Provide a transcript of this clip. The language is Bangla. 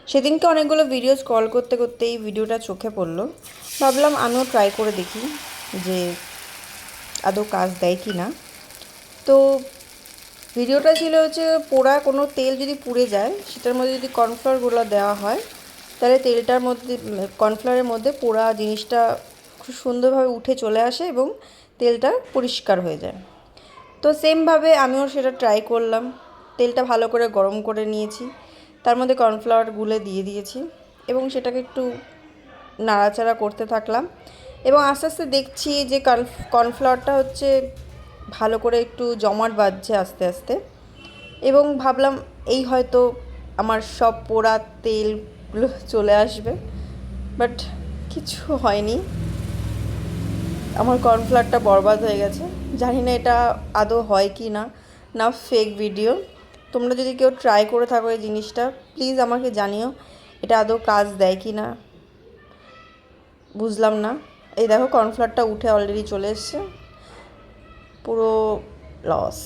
সেদিনকে অনেকগুলো ভিডিও স্ক্রল করতে করতে এই ভিডিওটা চোখে পড়লো। ভাবলাম আমিও ট্রাই করে দেখি যে আদৌ কাজ দেয় কি না। তো ভিডিওটা ছিল হচ্ছে পোড়া কোনো তেল যদি পুড়ে যায় সেটার মধ্যে যদি কর্নফ্লাওয়ারগুলো দেওয়া হয় তাহলে তেলটার মধ্যে কর্নফ্লাওয়ারের মধ্যে পোড়া জিনিসটা খুব সুন্দরভাবে উঠে চলে আসে এবং তেলটা পরিষ্কার হয়ে যায়। তো সেমভাবে আমিও সেটা ট্রাই করলাম। তেলটা ভালো করে গরম করে নিয়েছি, তার মধ্যে কর্নফ্লাওয়ার গুলে দিয়ে দিয়েছি এবং সেটাকে একটু নাড়াচাড়া করতে থাকলাম এবং আস্তে আস্তে দেখছি যে কর্নফ্লাওয়ারটা হচ্ছে ভালো করে একটু জমাট বাঁধছে আস্তে আস্তে এবং ভাবলাম এই হয়তো আমার সব পোড়া তেলগুলো চলে আসবে, বাট কিছু হয়নি। আমার কর্নফ্লাওয়ারটা বরবাদ হয়ে গেছে। জানি না এটা আদৌ হয় কি না, না ফেক ভিডিও। তোমরা যদি কেউ ট্রাই করে থাকো এই জিনিসটা প্লিজ আমাকে জানিও এটা আদৌ কাজ দেয় কি না। বুঝলাম না। এই দেখো কর্নফ্লাওয়ারটা উঠে অলরেডি চলে এসছে, পুরো লস।